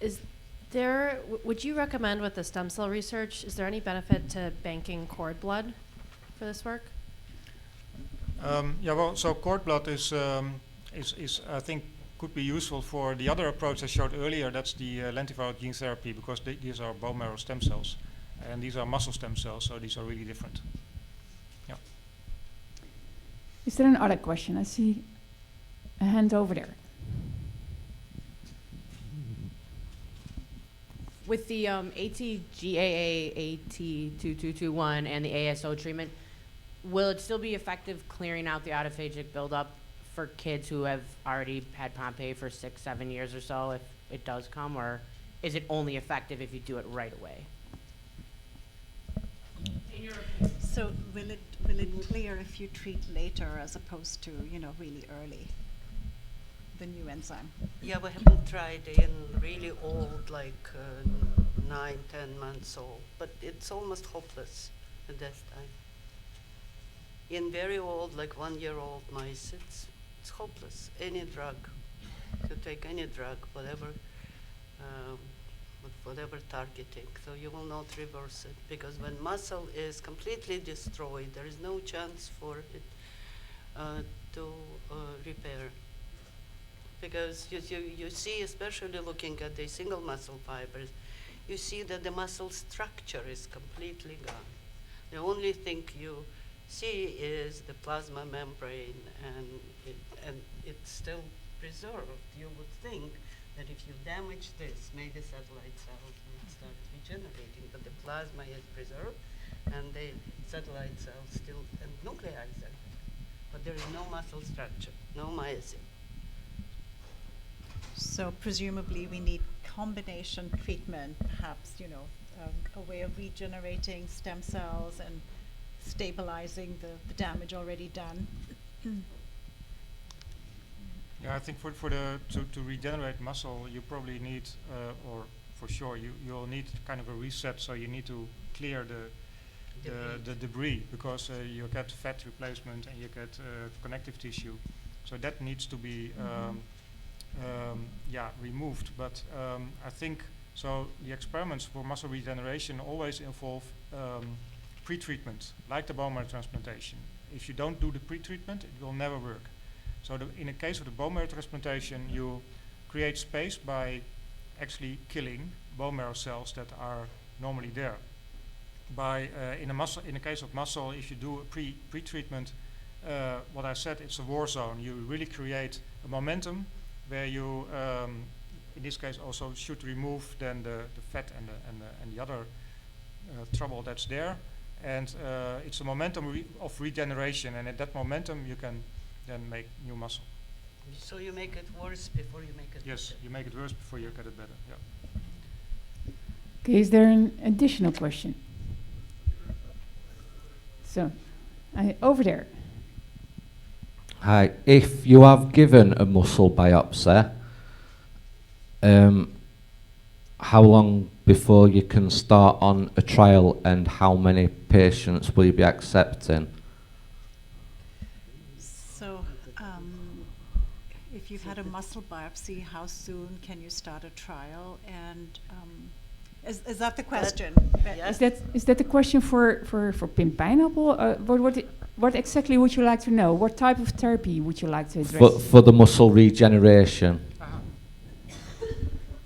Is there, would you recommend with the stem cell research, is there any benefit to banking cord blood for this work? Yeah, well, so cord blood is I think could be useful for the other approach I showed earlier. That's the lentiviral gene therapy, because these are bone marrow stem cells, and these are muscle stem cells, so these are really different. Yeah. Is there another question? I see a hand over there. With the ATGAA-AT2221 and the ASO treatment, will it still be effective clearing out the autophagic buildup for kids who have already had Pompe for 6-7 years or so, if it does come, or is it only effective if you do it right away? In your opinion. So will it clear if you treat later as opposed to, really early? The new enzyme. Yeah, we haven't tried in really old, like 9, 10 months old, but it's almost hopeless at that time. In very old, like 1-year-old mice, it's hopeless. Any drug, to take any drug, whatever, with whatever targeting, so you will not reverse it, because when muscle is completely destroyed, there is no chance for it to repair. Because you see, especially looking at the single muscle fibers, you see that the muscle structure is completely gone. The only thing you see is the plasma membrane, and it's still preserved. You would think that if you damage this, maybe satellite cells would start regenerating, but the plasma is preserved, and the satellite cells still, and nuclei are there. But there is no muscle structure, no myosin. So presumably we need combination treatment, perhaps, a way of regenerating stem cells and stabilizing the damage already done. Yeah, I think to regenerate muscle, you probably need, or for sure, you'll need kind of a reset. So you need to clear the debris, because you get fat replacement and you get connective tissue. So that needs to be removed. But I think so. The experiments for muscle regeneration always involve pre-treatment, like the bone marrow transplantation. If you don't do the pre-treatment, it will never work. So in the case of the bone marrow transplantation, you create space by actually killing bone marrow cells that are normally there. In the case of muscle, if you do a pre-treatment, what I said, it's a war zone. You really create a momentum where you, in this case, also should remove then the fat and the other trouble that's there. And it's a momentum of regeneration, and at that momentum you can then make new muscle. So you make it worse before you make it Yes, better. you make it worse before you get it better. Yeah. Okay, is there an additional question? So, over there. Hi, if you have given a muscle biopsy, how long before you can start on a trial, and how many patients will you be accepting? So if you've had a muscle biopsy, how soon can you start a trial? And is that the question? Yes. Is that the question for Pim Pineapple? What exactly would you like to know? What type of therapy would you like to address? For the muscle regeneration.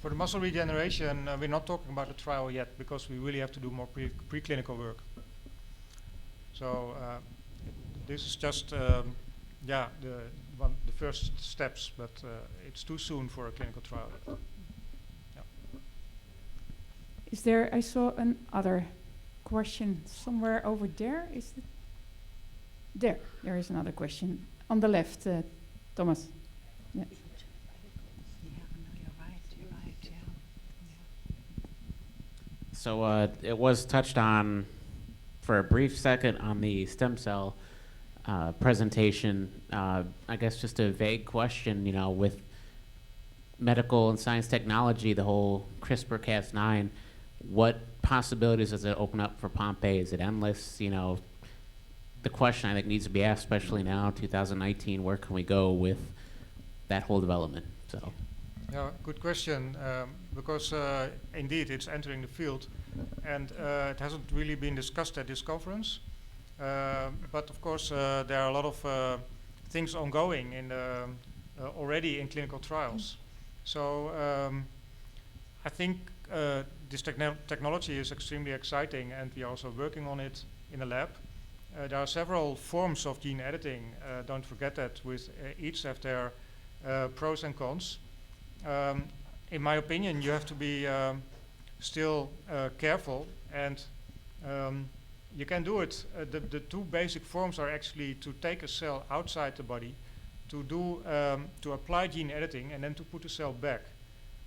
For the muscle regeneration, we're not talking about a trial yet, because we really have to do more preclinical work. So this is just the first steps, but it's too soon for a clinical trial. Yeah. Is there? I saw another question somewhere over there. Is it there? There is another question on the left, Thomas. Yeah. So it was touched on for a brief second on the stem cell presentation. I guess just a vague question, with medical and science technology, the whole CRISPR-Cas9, what possibilities does it open up for Pompe? Is it endless? The question I think needs to be asked, especially now, 2019, where can we go with that whole development? So. Yeah, good question. Because indeed, it's entering the field, and it hasn't really been discussed at this conference. But of course, there are a lot of things ongoing in already in clinical trials. So I think this technology is extremely exciting, and we are also working on it in the lab. There are several forms of gene editing. Don't forget that, with each have their pros and cons. In my opinion, you have to be still careful, and you can do it. The two basic forms are actually to take a cell outside the body, to do to apply gene editing, and then to put the cell back.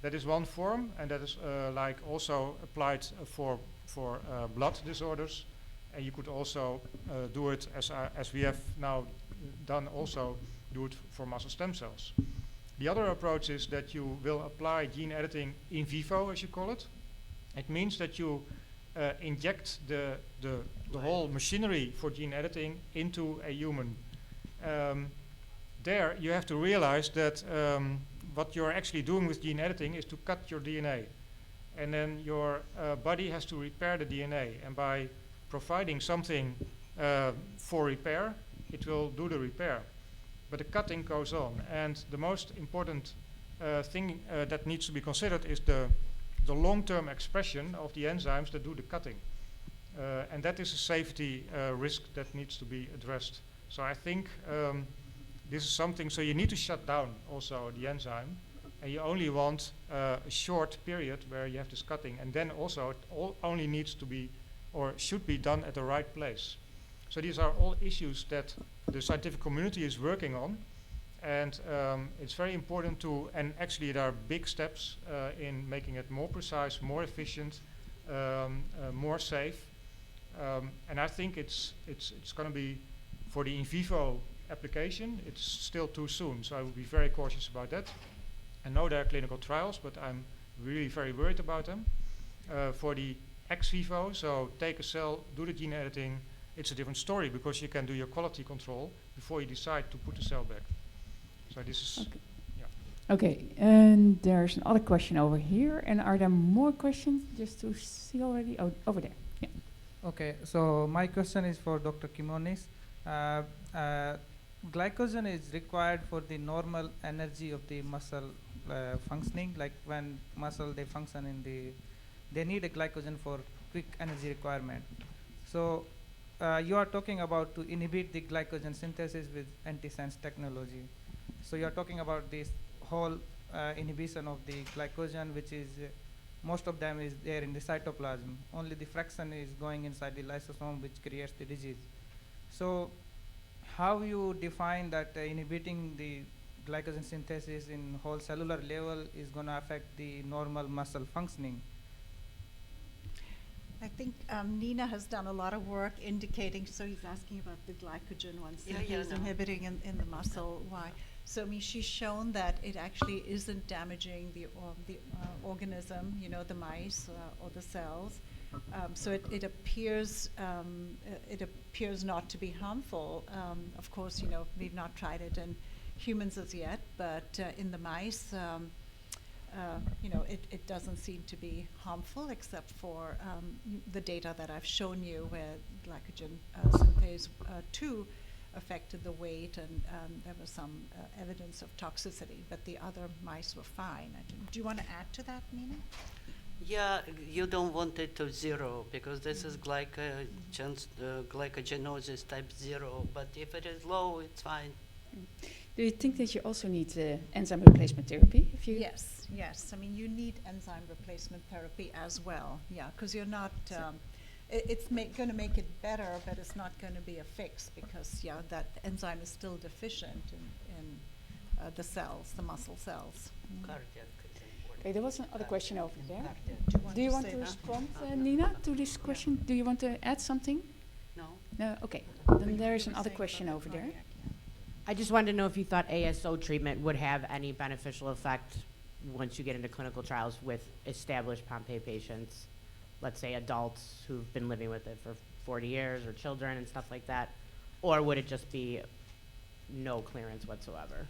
That is one form, and that is like also applied for blood disorders. And you could also do it as we have now done. Also, do it for muscle stem cells. The other approach is that you will apply gene editing in vivo, as you call it. It means that you inject the whole machinery for gene editing into a human. There, you have to realize that what you're actually doing with gene editing is to cut your DNA. And then your body has to repair the DNA. And by providing something for repair, it will do the repair. But the cutting goes on. And the most important thing that needs to be considered is the long-term expression of the enzymes that do the cutting. And that is a safety risk that needs to be addressed. So I think this is something, so you need to shut down also the enzyme, and you only want a short period where you have this cutting, and then also it only needs to be or should be done at the right place. So these are all issues that the scientific community is working on, and it's very important to, and actually there are big steps in making it more precise, more efficient, more safe, and I think it's going to be, for the in vivo application, it's still too soon, so I would be very cautious about that. I know there are clinical trials, but I'm really very worried about them. For the ex vivo, so take a cell, do the gene editing, it's a different story, because you can do your quality control before you decide to put the cell back. So this is, Okay. yeah. Okay, and there's another question over here. And are there more questions just to see already? Oh, over there. Yeah. Okay, so my question is for Dr. Kimonis. Glycogen is required for the normal energy of the muscle functioning. Like when muscle they function they need a glycogen for quick energy requirement. So you are talking about to inhibit the glycogen synthesis with antisense technology. So you are talking about this whole inhibition of the glycogen, which is most of them is there in the cytoplasm. Only the fraction is going inside the lysosome, which creates the disease. So how you define that inhibiting the glycogen synthesis in whole cellular level is going to affect the normal muscle functioning? I think Nina has done a lot of work indicating, so he's asking about the glycogen once he's inhibiting in the muscle. Why? So I mean, she's shown that it actually isn't damaging the organism, you know, the mice or the cells. So it appears not to be harmful. Of course, you know, we've not tried it in humans as yet, but in the mice, you know, it doesn't seem to be harmful, except for the data that I've shown you, where glycogen synthase 2 affected the weight, and there was some evidence of toxicity, but the other mice were fine. Do you want to add to that, Nina? Yeah, you don't want it to 0, because this is glycogenosis type 0, but if it is low, it's fine. Do you think that you also need enzyme replacement therapy? If you Yes. I mean, you need enzyme replacement therapy as well. Yeah, because you're not. It's going to make it better, but it's not going to be a fix, because that enzyme is still deficient in the cells, the muscle cells. Cardiac is important. Okay, there was another question over there. Cardiac. Do you want say to that? respond, Nina, to this question? Do you want to add something? No? No. Okay. Then there is another question over there. I just wanted to know if you thought ASO treatment would have any beneficial effect once you get into clinical trials with established Pompe patients, let's say adults who've been living with it for 40 years, or children and stuff like that, or would it just be no clearance whatsoever?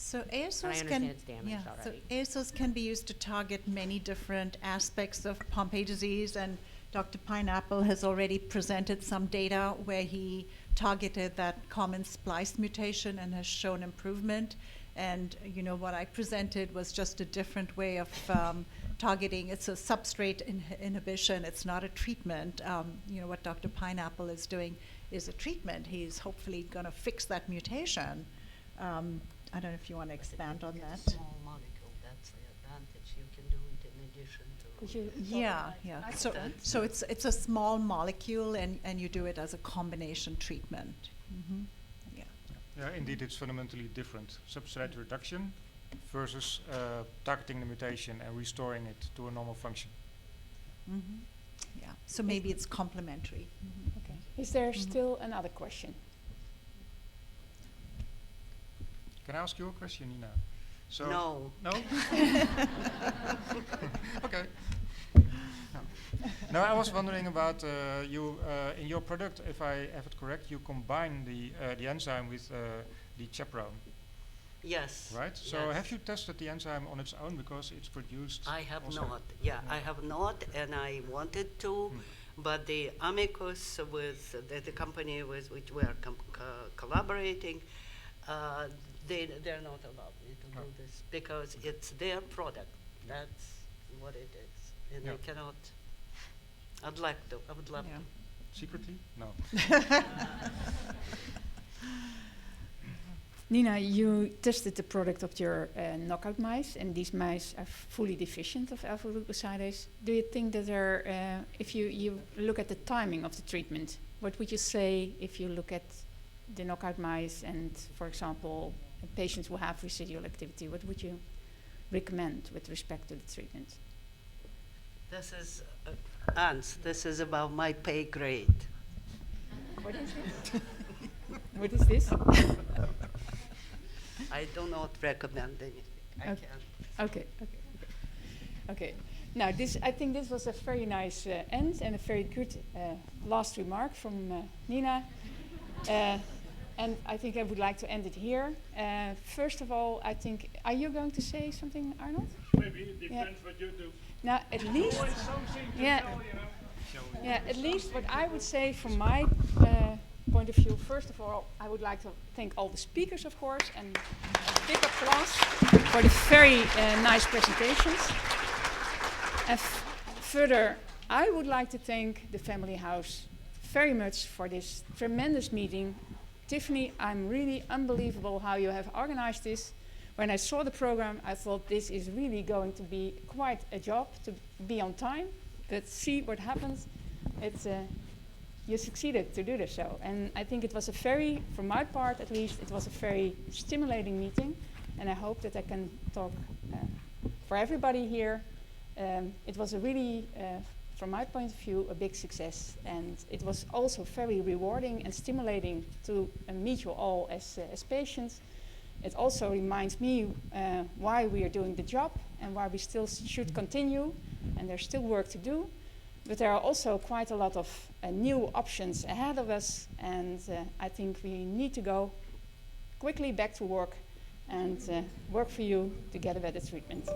So And I ASOs understand can, it's damaged yeah, so already. ASOs can be used to target many different aspects of Pompe disease, and Dr. Pineapple has already presented some data where he targeted that common splice mutation and has shown improvement. And you know what I presented was just a different way of targeting. It's a substrate inhibition. It's not a treatment. You know what Dr. Pineapple is doing is a treatment. He's hopefully going to fix that mutation. I don't know if you want to expand on that. It's a small molecule, that's the advantage. You can do it in addition to. Could you Yeah, yeah. So, That's- so it's a small molecule, and you do it as a combination treatment. Mm-hmm. Yeah. Yeah, indeed, it's fundamentally different. Substrate reduction versus targeting the mutation and restoring it to a normal function. Mm-hmm. Yeah. So maybe it's complementary. Mm-hmm. Okay. Is there Mhm. still another question? Can I ask you a question, Nina? So No. No? Okay. No. No, I was wondering about you in your product. If I have it correct, you combine the enzyme with the chaperone, Yes. right? So yes. have you tested the enzyme on its own because it's produced? I have also? not. Yeah, No. I have not, and I wanted to, Hmm. but the Amicus with the company with which we are collaborating, they're not allowed me to No. do this because it's their product. That's what it is, and Yeah. I cannot. I'd like to. I would love Yeah. to. Secretly? No. Nina, you tested the product of your knockout mice, and these mice are fully deficient of alpha-glucosidase. Do you think that if you look at the timing of the treatment, what would you say if you look at the knockout mice and, for example, patients who have residual activity, what would you recommend with respect to the treatment? This is, Hans, this is about my pay grade. What is it? What is this? I do not recommend anything. I Okay. can't. Okay. Now, I think this was a very nice end and a very good last remark from Nina. And I think I would like to end it here. First of all, I think, are you going to say something, Arnold? Maybe it depends what you do. Now, at least, Always something to yeah. tell, you know. yeah, at least what I would say from my point of view, first of all, I would like to thank all the speakers, of course, and a big applause for the very nice presentations. And further, I would like to thank the Family House very much for this tremendous meeting. Tiffany, I'm really unbelievable how you have organized this. When I saw the program, I thought this is really going to be quite a job to be on time, but see what happens. You succeeded to do this so. And I think it was from my part at least, it was a very stimulating meeting, and I hope that I can talk for everybody here. It was a really, from my point of view, a big success, and it was also very rewarding and stimulating to meet you all as patients. It also reminds me why we are doing the job and why we still should continue, and there's still work to do. But there are also quite a lot of new options ahead of us, and I think we need to go quickly back to work and work for you to get a better treatment.